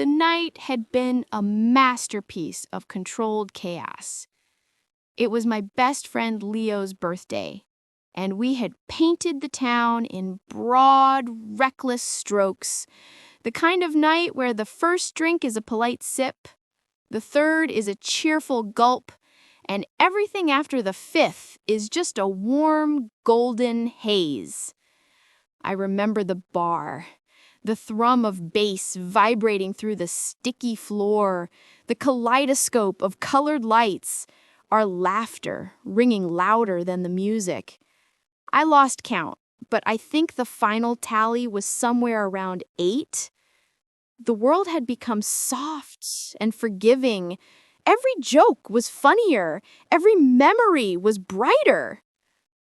The night had been a masterpiece of controlled chaos. It was my best friend Leo's birthday, and we had painted the town in broad, reckless strokes, the kind of night where the first drink is a polite sip, the third is a cheerful gulp, and everything after the fifth is just a warm, golden haze. I remember the bar, the thrum of bass vibrating through the sticky floor, the kaleidoscope of colored lights, our laughter ringing louder than the music. I lost count, but I think the final tally was somewhere around 8. The world had become soft and forgiving. Every joke was funnier. Every memory was brighter.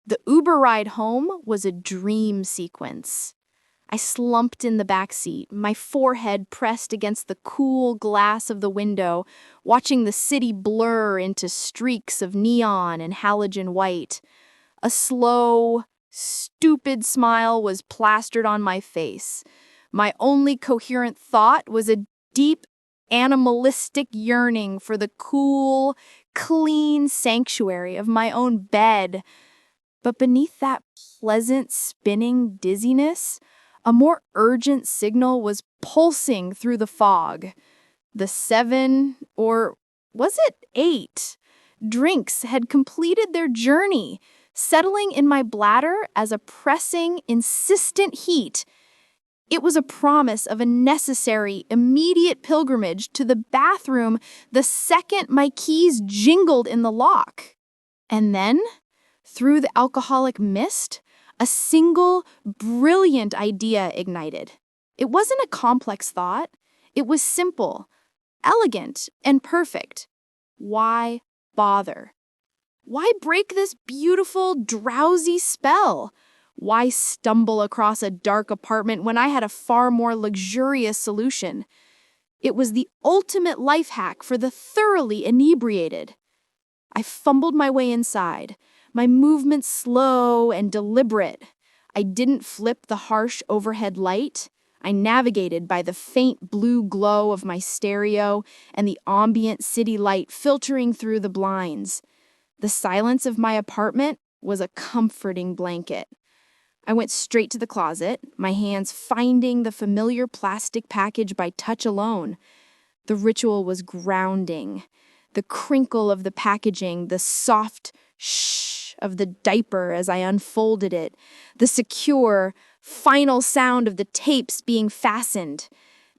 The Uber ride home was a dream sequence. I slumped in the back seat, my forehead pressed against the cool glass of the window, watching the city blur into streaks of neon and halogen white. A slow, stupid smile was plastered on my face. My only coherent thought was a deep, animalistic yearning for the cool, clean sanctuary of my own bed. But beneath that pleasant, spinning dizziness, a more urgent signal was pulsing through the fog. The 7, or was it 8, drinks had completed their journey, settling in my bladder as a pressing, insistent heat. It was a promise of a necessary, immediate pilgrimage to the bathroom the second my keys jingled in the lock. And then, through the alcoholic mist, a single, brilliant idea ignited. It wasn't a complex thought. It was simple, elegant, and perfect. Why bother? Why break this beautiful, drowsy spell? Why stumble across a dark apartment when I had a far more luxurious solution? It was the ultimate life hack for the thoroughly inebriated. I fumbled my way inside, my movements slow and deliberate. I didn't flip the harsh overhead light. I navigated by the faint blue glow of my stereo and the ambient city light filtering through the blinds. The silence of my apartment was a comforting blanket. I went straight to the closet, my hands finding the familiar plastic package by touch alone. The ritual was grounding. The crinkle of the packaging, the soft shh of the diaper as I unfolded it, the secure, final sound of the tapes being fastened.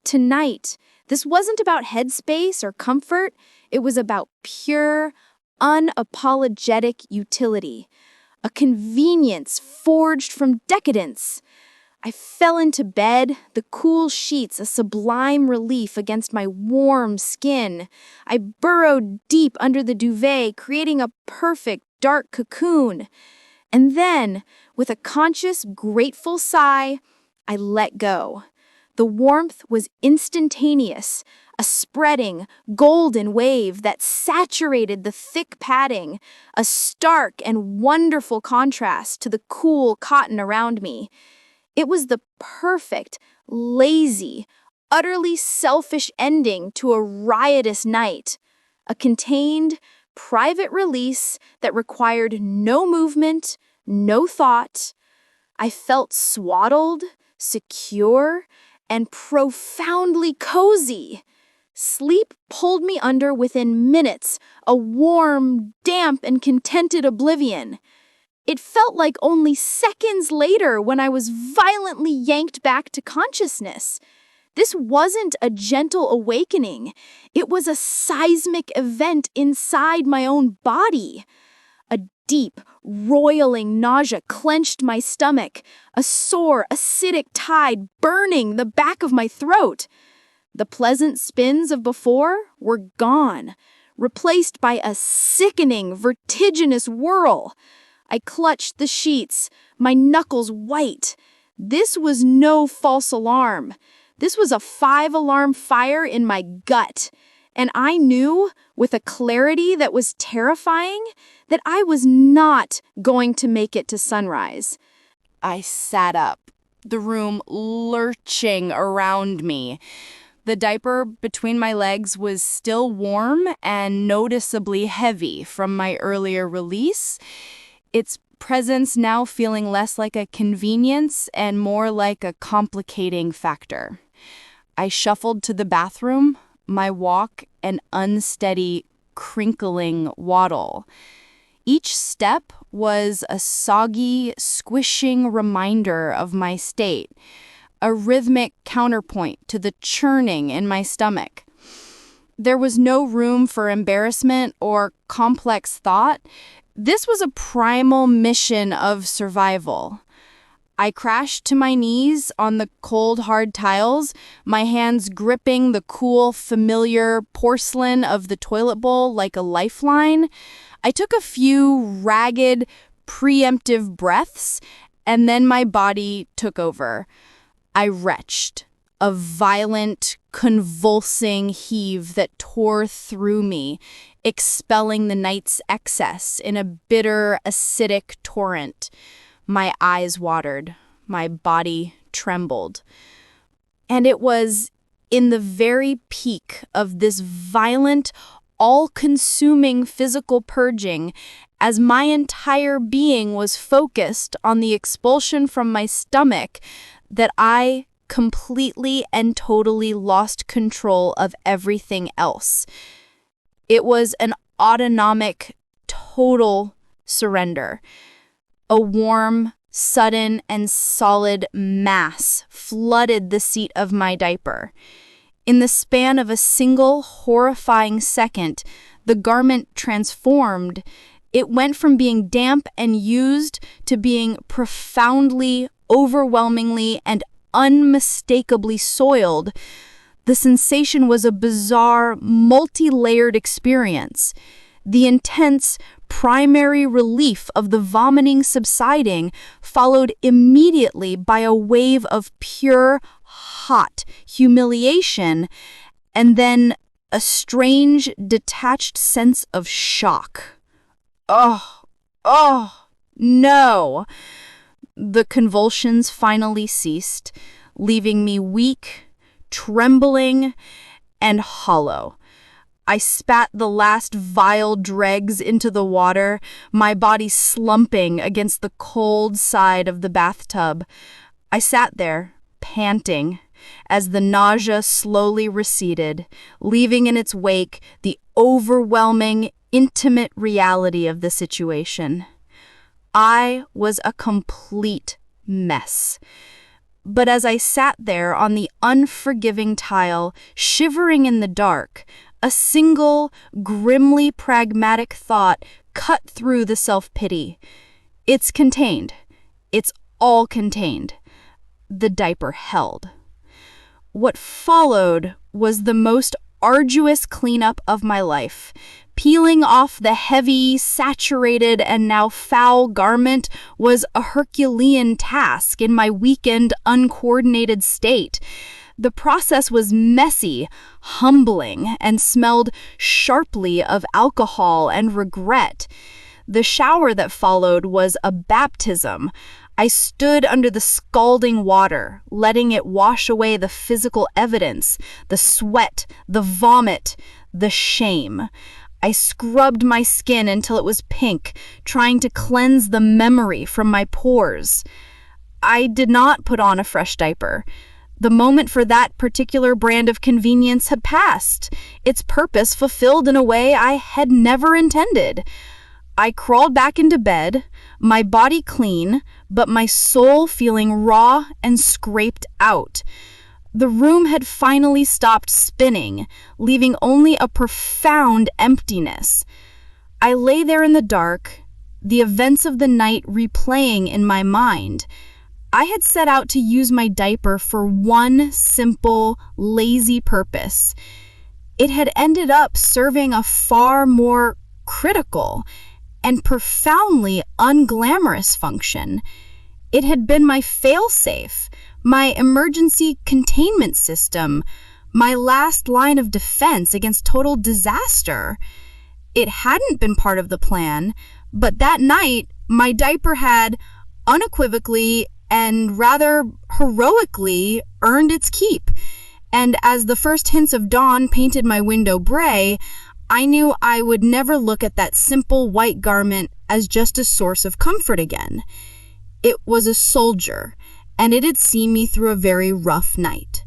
Tonight, this wasn't about headspace or comfort. It was about pure, unapologetic utility, a convenience forged from decadence. I fell into bed, the cool sheets a sublime relief against my warm skin. I burrowed deep under the duvet, creating a perfect dark cocoon. And then, with a conscious, grateful sigh, I let go. The warmth was instantaneous, a spreading, golden wave that saturated the thick padding, a stark and wonderful contrast to the cool cotton around me. It was the perfect, lazy, utterly selfish ending to a riotous night, a contained, private release that required no movement, no thought. I felt swaddled, secure, and profoundly cozy. Sleep pulled me under within minutes, a warm, damp, and contented oblivion. It felt like only seconds later when I was violently yanked back to consciousness. This wasn't a gentle awakening. It was a seismic event inside my own body. A deep, roiling nausea clenched my stomach, a sore, acidic tide burning the back of my throat. The pleasant spins of before were gone, replaced by a sickening, vertiginous whirl. I clutched the sheets, my knuckles white. This was no false alarm. This was a 5-alarm fire in my gut. And I knew, with a clarity that was terrifying, that I was not going to make it to sunrise. I sat up, the room lurching around me. The diaper between my legs was still warm and noticeably heavy from my earlier release, its presence now feeling less like a convenience and more like a complicating factor. I shuffled to the bathroom, my walk an unsteady, crinkling waddle. Each step was a soggy, squishing reminder of my state, a rhythmic counterpoint to the churning in my stomach. There was no room for embarrassment or complex thought. This was a primal mission of survival. I crashed to my knees on the cold, hard tiles, my hands gripping the cool, familiar porcelain of the toilet bowl like a lifeline. I took a few ragged, preemptive breaths, and then my body took over. I retched, a violent, convulsing heave that tore through me, expelling the night's excess in a bitter, acidic torrent. My eyes watered, my body trembled. And it was in the very peak of this violent, all-consuming physical purging, as my entire being was focused on the expulsion from my stomach, that I completely and totally lost control of everything else. It was an autonomic, total surrender. A warm, sudden, and solid mass flooded the seat of my diaper. In the span of a single horrifying second, the garment transformed. It went from being damp and used to being profoundly, overwhelmingly, and unmistakably soiled. The sensation was a bizarre, multi-layered experience. The intense, primary relief of the vomiting subsiding followed immediately by a wave of pure, hot humiliation, and then a strange, detached sense of shock. Oh, no! The convulsions finally ceased, leaving me weak, trembling, and hollow. I spat the last vile dregs into the water, my body slumping against the cold side of the bathtub. I sat there, panting, as the nausea slowly receded, leaving in its wake the overwhelming, intimate reality of the situation. I was a complete mess. But as I sat there on the unforgiving tile, shivering in the dark, a single, grimly pragmatic thought cut through the self-pity. It's contained. It's all contained. The diaper held. What followed was the most arduous cleanup of my life. Peeling off the heavy, saturated, and now foul garment was a Herculean task in my weakened, uncoordinated state. The process was messy, humbling, and smelled sharply of alcohol and regret. The shower that followed was a baptism. I stood under the scalding water, letting it wash away the physical evidence, the sweat, the vomit, the shame. I scrubbed my skin until it was pink, trying to cleanse the memory from my pores. I did not put on a fresh diaper. The moment for that particular brand of convenience had passed, its purpose fulfilled in a way I had never intended. I crawled back into bed, my body clean, but my soul feeling raw and scraped out. The room had finally stopped spinning, leaving only a profound emptiness. I lay there in the dark, the events of the night replaying in my mind. I had set out to use my diaper for one simple, lazy purpose. It had ended up serving a far more critical and profoundly unglamorous function. It had been my fail-safe, my emergency containment system, my last line of defense against total disaster. It hadn't been part of the plan, but that night, my diaper had unequivocally and rather heroically earned its keep. And as the first hints of dawn painted my window gray, I knew I would never look at that simple white garment as just a source of comfort again. It was a soldier, and it had seen me through a very rough night.